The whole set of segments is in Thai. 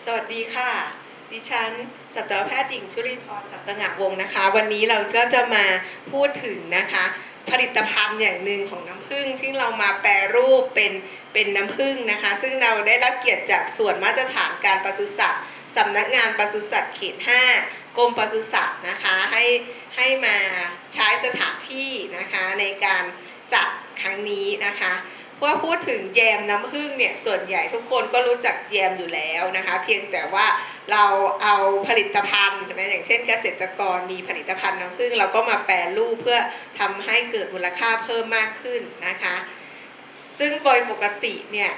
สวัสดีค่ะดิฉันสัตวแพทย์หญิงชุลีพร ศักดิ์สง่าวงศ์นะคะวันนี้เราก็จะมาพูดถึงนะคะผลิตภัณฑ์อย่างหนึ่งของน้ำผึ้งที่เรามาแปรรูปเป็นน้ำผึ้งนะคะซึ่งเราได้รับเกียรติจากส่วนมาตรฐานการปศุสัตว์สำนักงานปศุสัตว์เขต 5 กรมปศุสัตว์นะคะให้มาใช้สถานที่นะคะในการจัดครั้งนี้นะคะว่าพูดถึงแยมน้ำผึ้งเนี่ยส่วนใหญ่ทุกคนก็รู้จักแยมอยู่แล้วนะคะเพียงแต่ว่าเราเอาผลิตภัณฑ์นะอย่างเช่นเกษตรกรมีผลิตภัณฑ์น้ำผึ้งเราก็มาแปรรูปเพื่อทำให้เกิดมูลค่าเพิ่มมากขึ้นนะคะซึ่งโดยปกติเนี่ย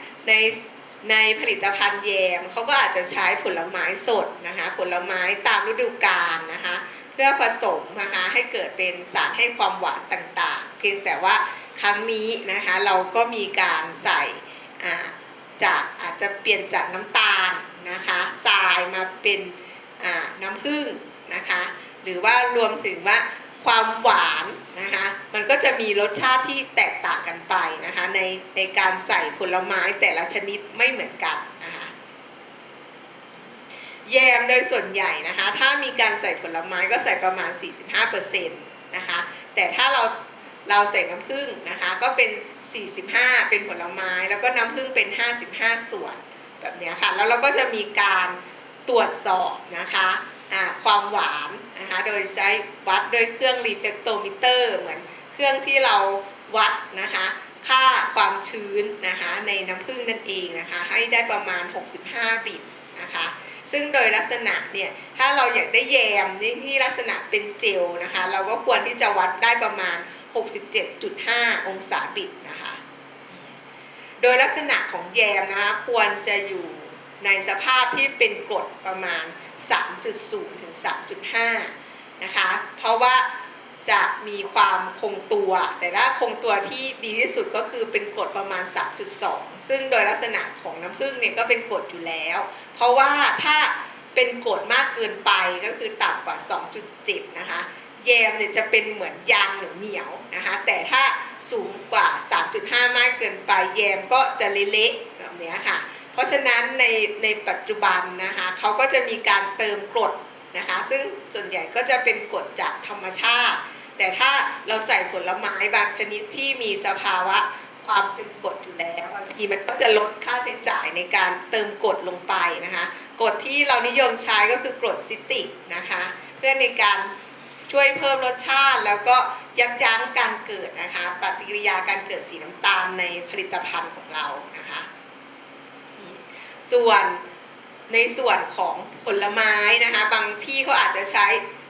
ในผลิตภัณฑ์แยมเขาก็อาจจะใช้ผลไม้สดนะคะผลไม้ตามฤดูกาลนะคะเพื่อผสมนะคะให้เกิดเป็นสารให้ความหวานต่างๆเพียงแต่ว่าครั้งนี้นะคะเราก็มีการใส่อาจจะเปลี่ยนจากน้ำตาลนะคะทรายมาเป็นน้ำผึ้งนะคะหรือว่ารวมถึงว่าความหวานนะคะมันก็จะมีรสชาติที่แตกต่างกันไปนะคะในการใส่ผลไม้แต่ละชนิดไม่เหมือนกันนะคะแยมโดยส่วนใหญ่นะคะถ้ามีการใส่ผลไม้ก็ใส่ประมาณ 45% นะคะแต่ถ้าเราใส่น้ำผึ้งนะคะก็เป็น 45 เป็นผลไม้แล้วก็น้ำผึ้งเป็น 55 ส่วนแบบนี้ค่ะแล้วเราก็จะมีการตรวจสอบนะคะความหวานนะคะโดยใช้วัดด้วยเครื่องรีเฟกโตมิเตอร์เหมือนเครื่องที่เราวัดนะคะค่าความชื้นนะคะในน้ำผึ้งนั่นเองนะคะให้ได้ประมาณ 65 บิตนะคะซึ่งโดยลักษณะเนี่ยถ้าเราอยากได้แยมที่ลักษณะเป็นเจลนะคะเราก็ควรที่จะวัดได้ประมาณ 67.5 องศาบิตนะคะโดยลักษณะของแยมนะคะควรจะอยู่ในสภาพที่เป็นกรดประมาณ 3.0 ถึง 3.5 นะคะเพราะว่าจะมีความคงตัวแต่ถ้าคงตัวที่ดีที่สุดก็คือเป็นกรดประมาณ 3.2 ซึ่งโดยลักษณะของน้ำผึ้งเนี่ยก็เป็นกรดอยู่แล้วเพราะว่าถ้าเป็นกรดมากเกินไปก็คือต่ำกว่า 2.7 นะคะแยมเนี่ยจะเป็นเหมือนยางเหนียวนะคะแต่ถ้าสูงกว่า 3.5 มากเกินไปแยมก็จะเละๆแบบนี้ค่ะเพราะฉะนั้นในปัจจุบันนะคะเขาก็จะมีการเติมกรดนะคะซึ่งส่วนใหญ่ก็จะเป็นกรดจากธรรมชาติแต่ถ้าเราใส่ผลไม้บางชนิดที่มีสภาวะความเป็นกรดอยู่แล้วบางทีมันก็จะลดค่าใช้จ่ายในการเติมกรดลงไปนะคะกรดที่เรานิยมใช้ก็คือกรดซิตริกนะคะเพื่อในการช่วยเพิ่มรสชาติแล้วก็ยับยั้งการเกิดนะคะปฏิกิริยาการเกิดสีน้ำตาลในผลิตภัณฑ์ของเรานะคะส่วนในส่วนของผลไม้นะคะบางที่เขาอาจจะใช้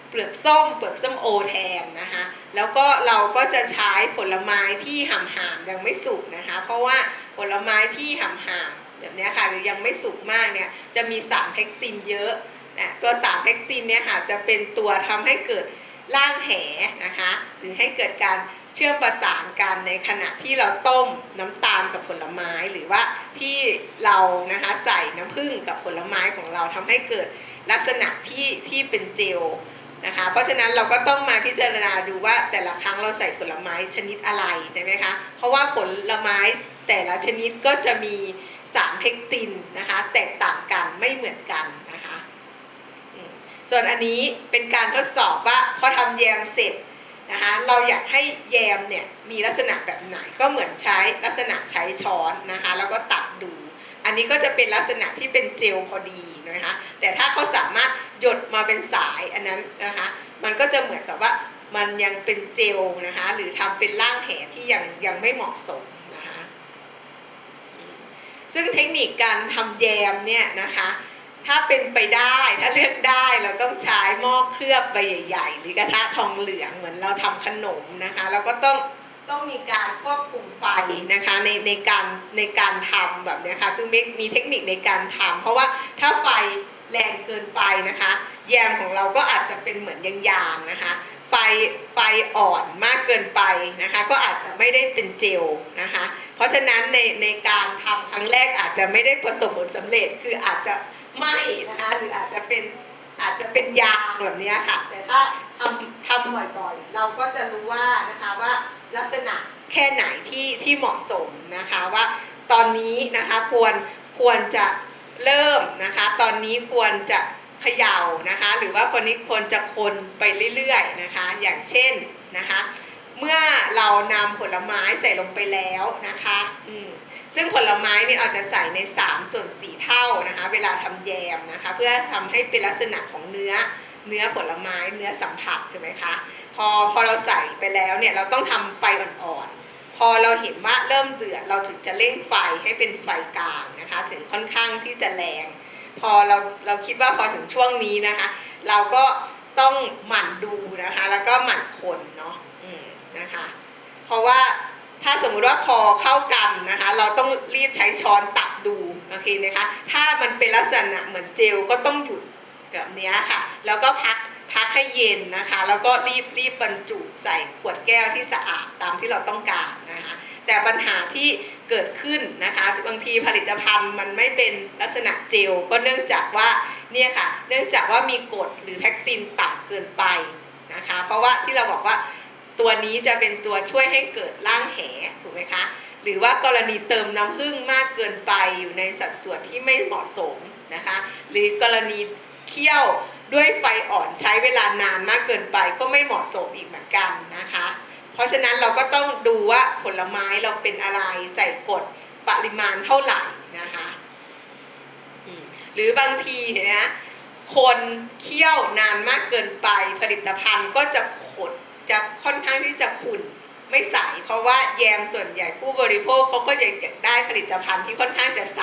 เปลือกส้มโอแทนนะคะแล้วก็เราก็จะใช้ผลไม้ที่ห่ำยังไม่สุกนะคะเพราะว่าผลไม้ที่ห่ำแบบนี้ค่ะหรือยังไม่สุกมากเนี่ยจะมีสารเพคตินเยอะตัวสารเพคตินเนี่ยค่ะจะเป็นตัวทำให้เกิดร่างแหนะคะหรือให้เกิดการเชื่อมประสานกันในขณะที่เราต้มน้ำตาลกับผลไม้หรือว่าที่เรานะคะใส่น้ำผึ้งกับผลไม้ของเราทำให้เกิดลักษณะที่เป็นเจลนะคะเพราะฉะนั้นเราก็ต้องมาพิจารณาดูว่าแต่ละครั้งเราใส่ผลไม้ชนิดอะไรใช่ไหมคะเพราะว่าผลไม้แต่ละชนิดก็จะมีสารเพคตินนะคะแตกต่างกันไม่เหมือนกันนะคะส่วนอันนี้เป็นการทดสอบว่าพอทำแยมเสร็จนะคะเราอยากให้แยมเนี่ยมีลักษณะแบบไหนก็เหมือนใช้ลักษณะใช้ช้อนนะคะแล้วก็ตักดูอันนี้ก็จะเป็นลักษณะที่เป็นเจลพอดีนะคะแต่ถ้าเขาสามารถหยดมาเป็นสายอันนั้นนะคะมันก็จะเหมือนกับว่ามันยังเป็นเจลนะคะหรือทำเป็นร่างแหที่ยังไม่เหมาะสมนะคะซึ่งเทคนิคการทำแยมเนี่ยนะคะถ้าเป็นไปได้ถ้าเลือกได้เราต้องใช้หม้อเคลือบใบใหญ่ๆหรือกระทะทองเหลืองเหมือนเราทำขนมนะคะแล้วก็ต้องมีการควบคุมไฟนะคะในการทำแบบนี้ค่ะคือมีเทคนิคในการทำเพราะว่าถ้าไฟแรงเกินไปนะคะแยมของเราก็อาจจะเป็นเหมือนยางๆนะคะไฟอ่อนมากเกินไปนะคะก็อาจจะไม่ได้เป็นเจลนะคะเพราะฉะนั้นในการทำครั้งแรกอาจจะไม่ได้ประสบผลสำเร็จคืออาจจะไหม้นะคะหรืออาจจะเป็นยางแบบนี้ค่ะแต่ถ้าทำบ่อยๆเราก็จะรู้ว่านะคะว่าลักษณะแค่ไหนที่เหมาะสมนะคะว่าตอนนี้นะคะควรจะ เริ่มนะคะตอนนี้ควรจะเขย่านะคะหรือว่าคนนี้ควรจะคนไปเรื่อยๆนะคะอย่างเช่นนะคะเมื่อเรานำผลไม้ใส่ลงไปแล้วนะคะซึ่งผลไม้นี่เราจะใส่ใน3 ส่วน 4 เท่านะคะเวลาทำแยมนะคะเพื่อทำให้เป็นลักษณะของเนื้อผลไม้เนื้อสัมผัสใช่ไหมคะพอเราใส่ไปแล้วเนี่ยเราต้องทำไฟอ่อนๆพอเราเห็นว่าเริ่มเดือดเราถึงจะเร่งไฟให้เป็นไฟกลางนะคะถึงค่อนข้างที่จะแรงพอเราคิดว่าพอถึงช่วงนี้นะคะเราก็ต้องหมั่นดูนะคะแล้วก็หมั่นคนเนาะนะคะเพราะว่าถ้าสมมุติว่าพอเข้ากันนะคะเราต้องรีบใช้ช้อนตักดูโอเคไหมคะถ้ามันเป็นลักษณะเหมือนเจลก็ต้องหยุดแบบนี้ค่ะแล้วก็พักให้เย็นนะคะแล้วก็รีบบรรจุใส่ขวดแก้วที่สะอาดตามที่เราต้องการนะคะแต่ปัญหาที่เกิดขึ้นนะคะบางทีผลิตภัณฑ์มันไม่เป็นลักษณะเจลก็เนื่องจากว่าเนี่ยค่ะเนื่องจากว่ามีกรดหรือแพคตินต่ำเกินไปนะคะเพราะว่าที่เราบอกว่าตัวนี้จะเป็นตัวช่วยให้เกิดร่างแหถูกไหมคะหรือว่ากรณีเติมน้ำผึ้งมากเกินไปอยู่ในสัดส่วนที่ไม่เหมาะสมนะคะหรือกรณีเคี่ยวด้วยไฟอ่อนใช้เวลานานมากเกินไปก็ไม่เหมาะสมอีกเหมือนกันนะคะเพราะฉะนั้นเราก็ต้องดูว่าผลไม้เราเป็นอะไรใส่กรดปริมาณเท่าไหร่นะคะหรือบางทีเนี่ยคนเคี่ยวนานมากเกินไปผลิตภัณฑ์ก็จะค่อนข้างที่จะขุ่นไม่ใสเพราะว่าแยมส่วนใหญ่ผู้บริโภคเขาก็จะอยากได้ผลิตภัณฑ์ที่ค่อนข้างจะใส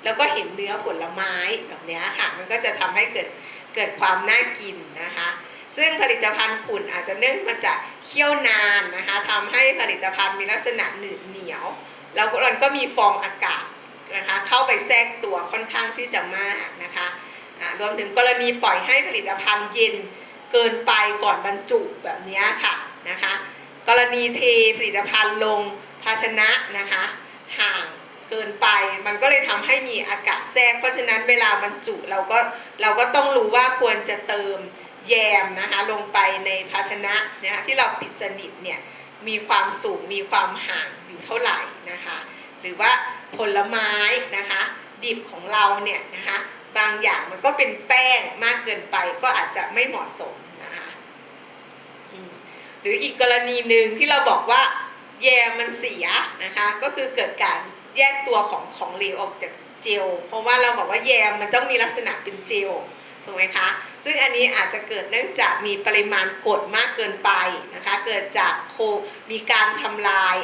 แล้วก็เห็นเนื้อผลไม้แบบนี้ค่ะมันก็จะทำให้เกิดความน่ากินนะคะซึ่งผลิตภัณฑ์ขุ่นอาจจะเนื่องมาจากเคี่ยวนานนะคะทำให้ผลิตภัณฑ์มีลักษณะหนืดเหนียวแล้วมันก็มีฟองอากาศนะคะเข้าไปแทรกตัวค่อนข้างที่จะมากนะคะรวมถึงกรณีปล่อยให้ผลิตภัณฑ์เย็นเกินไปก่อนบรรจุแบบนี้ค่ะนะคะกรณีเทผลิตภัณฑ์ลงภาชนะนะคะห่างเกินไปมันก็เลยทำให้มีอากาศแทรกเพราะฉะนั้นเวลาบรรจุเราก็ต้องรู้ว่าควรจะเติมแยมนะคะลงไปในภาชนะนะคะที่เราปิดสนิทเนี่ยมีความสูงมีความห่างอยู่เท่าไหร่นะคะหรือว่าผลไม้นะคะดิบของเราเนี่ยนะคะบางอย่างมันก็เป็นแป้งมากเกินไปก็อาจจะไม่เหมาะสมนะคะหรืออีกกรณีหนึ่งที่เราบอกว่าแยมมันเสียนะคะก็คือเกิดการแยกตัวของเหลวออกจากเจลเพราะว่าเราบอกว่าแยมมันต้องมีลักษณะเป็นเจลถูกไหมคะซึ่งอันนี้อาจจะเกิดเนื่องจากมีปริมาณกรดมากเกินไปนะคะเกิดจากมีการทำลาย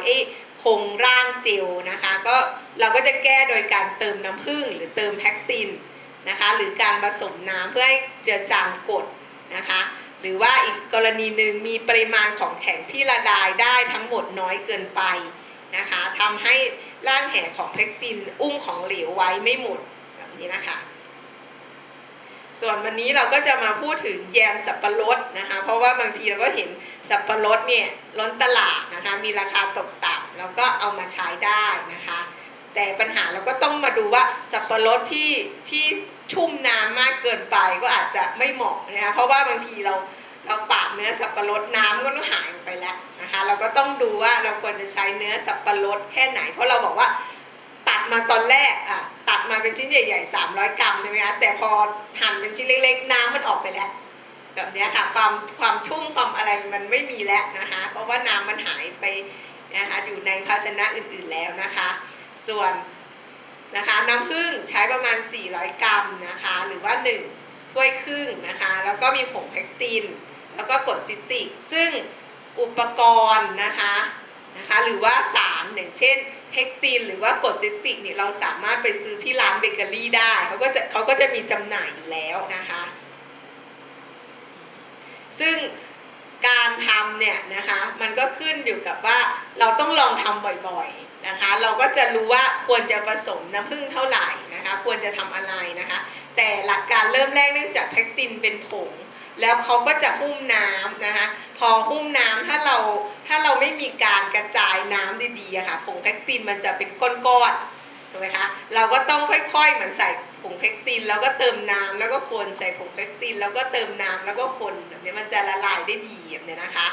โครงร่างเจลนะคะก็เราก็จะแก้โดยการเติมน้ำผึ้งหรือเติมแพคตินนะคะหรือการผสมน้ำเพื่อให้เจือจางกรดนะคะหรือว่าอีกกรณีหนึ่งมีปริมาณของแข็งที่ละลายได้ทั้งหมดน้อยเกินไปนะคะทำให้ร่างแหของแพคตินอุ้มของเหลวไว้ไม่หมดแบบนี้นะคะส่วนวันนี้เราก็จะมาพูดถึงแยมสับปะรดนะคะเพราะว่าบางทีเราก็เห็นสับปะรดเนี่ยล้นตลาดนะคะมีราคาตกต่ำแล้วก็เอามาใช้ได้นะคะแต่ปัญหาเราก็ต้องมาดูว่าสับปะรดที่ชุ่มน้ำมากเกินไปก็อาจจะไม่เหมาะนะคะเพราะว่าบางทีเราปาดเนื้อสับปะรดน้ำก็ต้องหายไปแล้วนะคะเราก็ต้องดูว่าเราควรจะใช้เนื้อสับปะรดแค่ไหนเพราะเราบอกว่าตัดมาตอนแรกตัดมาเป็นชิ้นใหญ่ๆ300 กรัมใช่ไหมคะแต่พอหั่นเป็นชิ้นเล็กๆน้ำมันออกไปแล้วแบบนี้ค่ะความชุ่มความอะไรมันไม่มีแล้วนะคะเพราะว่าน้ำมันหายไปนะคะอยู่ในภาชนะอื่นๆแล้วนะคะส่วนนะคะน้ำผึ้งใช้ประมาณ400 กรัมนะคะหรือว่า1 ถ้วยครึ่งนะคะแล้วก็มีผงแพคตินแล้วก็กรดซิตริกซึ่งอุปกรณ์นะคะหรือว่าสารอย่างเช่นเฮกตินหรือว่ากรดซิตริกเนี่ยเราสามารถไปซื้อที่ร้านเบเกอรี่ได้เขาก็จะมีจำหน่ายอยู่แล้วนะคะซึ่งการทำเนี่ยนะคะมันก็ขึ้นอยู่กับว่าเราต้องลองทำบ่อยๆนะคะเราก็จะรู้ว่าควรจะผสมน้ำผึ้งเท่าไหร่นะคะควรจะทำอะไรนะคะแต่หลักการเริ่มแรกเนื่องจากแพคตินเป็นผงแล้วเขาก็จะหุ้มน้ำนะคะพอหุ้มน้ำถ้าเราไม่มีการกระจายน้ำดีๆค่ะผงแพคตินมันจะเป็นก้อนๆถูกไหมคะเราก็ต้องค่อยๆเหมือนใส่ผงแพคตินแล้วก็เติมน้ำแล้วก็คนใส่ผงแพคตินแล้วก็เติมน้ำแล้วก็คนแบบนี้มันจะละลายได้ดีแบบนี้นะคะ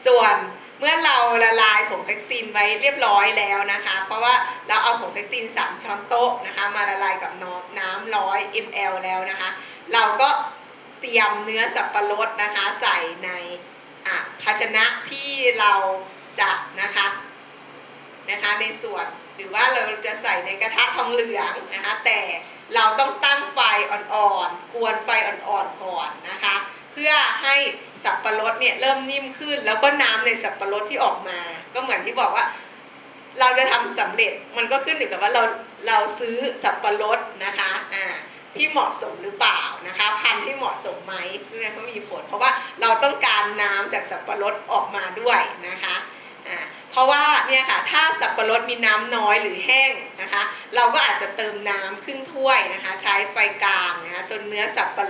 ส่วน เมื่อเราละลายผงเพคตินไว้เรียบร้อยแล้วนะคะเพราะว่าเราเอาผงเพคติน3ช้อนโต๊ะนะคะมาละลายกับน้ำ100 ml แล้วนะคะเราก็เตรียมเนื้อสับปะรดนะคะใส่ในภาชนะที่เราจะนะคะในส่วนหรือว่าเราจะใส่ในกระทะทองเหลืองนะคะแต่เราต้องตั้งไฟอ่อนๆกวนไฟอ่อนๆก่อนนะคะเพื่อให้สับปะรดเนี่ยเริ่มนิ่มขึ้นแล้วก็น้ำในสับปะรดที่ออกมาก็เหมือนที่บอกว่าเราจะทำสำเร็จมันก็ขึ้นอยู่กับว่าเราซื้อสับปะรดนะคะที่เหมาะสมหรือเปล่านะคะพันธุ์ที่เหมาะสมไหมนี่ก็มีผลเพราะว่าเราต้องการน้ำจากสับปะรดออกมาด้วยนะคะเพราะว่าเนี่ยค่ะถ้าสับปะรดมีน้ำน้อยหรือแห้งนะคะเราก็อาจจะเติมน้ำครึ่งถ้วยนะคะใช้ไฟกลางนะคะจนเนื้อสับปะ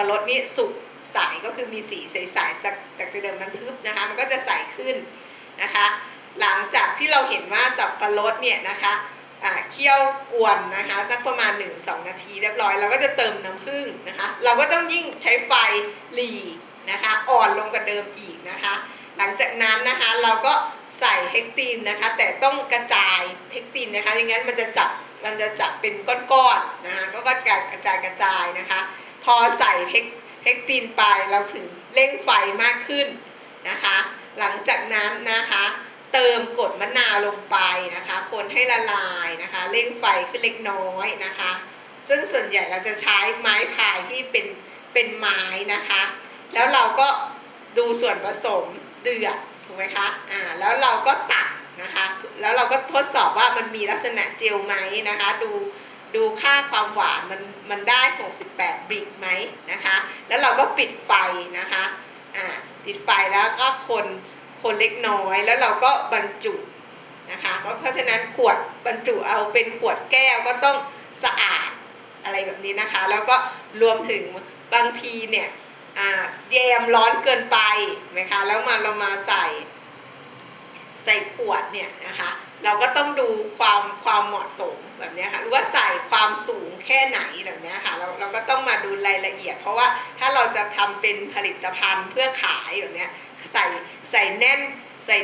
รดนี้สุกใสก็คือมีสีใสๆจากเดิมมันทึบนะคะมันก็จะใสขึ้นนะคะหลังจากที่เราเห็นว่าสับปะรดเนี่ยนะคะเคี่ยวกวนนะคะสักประมาณ 1-2 นาทีเรียบร้อยเราก็จะเติมน้ำผึ้งนะคะเราก็ต้องยิ่งใช้ไฟหรี่นะคะอ่อนลงกว่าเดิมอีกนะคะหลังจากนั้นนะคะเราก็ใส่เฮกตินนะคะแต่ต้องกระจายเฮกตินนะคะไม่งั้นมันจะจับเป็นก้อนๆนะคะก็กระจายนะคะพอใส่เฮกตินไปเราถึงเร่งไฟมากขึ้นนะคะหลังจากนั้นนะคะเติมกรดมะนาวลงไปนะคะคนให้ละลายนะคะเร่งไฟขึ้นเล็กน้อยนะคะซึ่งส่วนใหญ่เราจะใช้ไม้พายที่เป็นไม้นะคะแล้วเราก็ดูส่วนผสมเดือดถูกไหมคะแล้วเราก็ตักนะคะแล้วเราก็ทดสอบว่ามันมีลักษณะเจลไหมนะคะดูค่าความหวานมันได้68บริกไหมนะคะแล้วเราก็ปิดไฟนะคะปิดไฟแล้วก็คนเล็กน้อยแล้วเราก็บรรจุนะคะเพราะฉะนั้นขวดบรรจุเอาเป็นขวดแก้วก็ต้องสะอาดอะไรแบบนี้นะคะแล้วก็รวมถึงบางทีเนี่ยแยมร้อนเกินไปไหมคะแล้วเรามาใส่ขวดเนี่ยนะคะเราก็ต้องดูความเหมาะสมแบบนี้ค่ะหรือว่าใส่ความสูงแค่ไหนแบบนี้ค่ะเราก็ต้องมาดูรายละเอียดเพราะว่าถ้าเราจะทำเป็นผลิตภัณฑ์เพื่อขายแบบนี้ใส่แ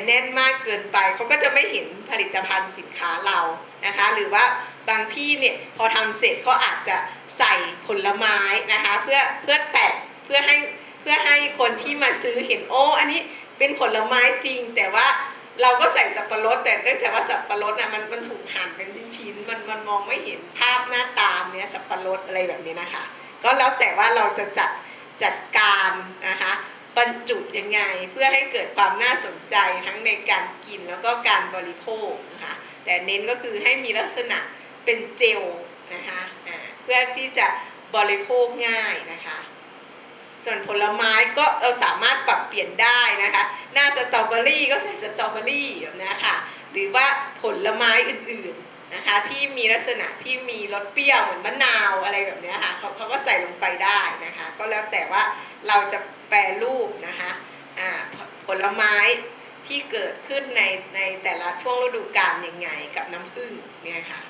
น่นมากเกินไปเขาก็จะไม่เห็นผลิตภัณฑ์สินค้าเรานะคะหรือว่าบางที่เนี่ยพอทำเสร็จเขาอาจจะใส่ผลไม้นะคะเพื่อแตะเพื่อให้คนที่มาซื้อเห็นโอ้อันนี้เป็นผลไม้จริงแต่ว่าเราก็ใส่สับปะรดแต่เนื่องจากว่าสับปะรดน่ะมันถูกหั่นเป็นชิ้นๆมันมองไม่เห็นภาพหน้าตาเนี้ยสับปะรดอะไรแบบนี้นะคะก็แล้วแต่ว่าเราจะจัดการนะคะบรรจุยังไงเพื่อให้เกิดความน่าสนใจทั้งในการกินแล้วก็การบริโภคนะคะแต่เน้นก็คือให้มีลักษณะเป็นเจลนะคะเพื่อที่จะบริโภคง่ายนะคะส่วนผลไม้ก็เราสามารถปรับเปลี่ยนได้นะคะหน้าสตรอเบอรี่ก็ใส่สตรอเบอรี่แบบนี้ค่ะหรือว่าผลไม้อื่นๆนะคะที่มีลักษณะที่มีรสเปรี้ยวเหมือนมะนาวอะไรแบบนี้ค่ะเขาก็ใส่ลงไปได้นะคะก็แล้วแต่ว่าเราจะแปรรูปนะคะผลไม้ที่เกิดขึ้นในแต่ละช่วงฤดูกาลยังไงกับน้ำผึ้งเนี่ยค่ะ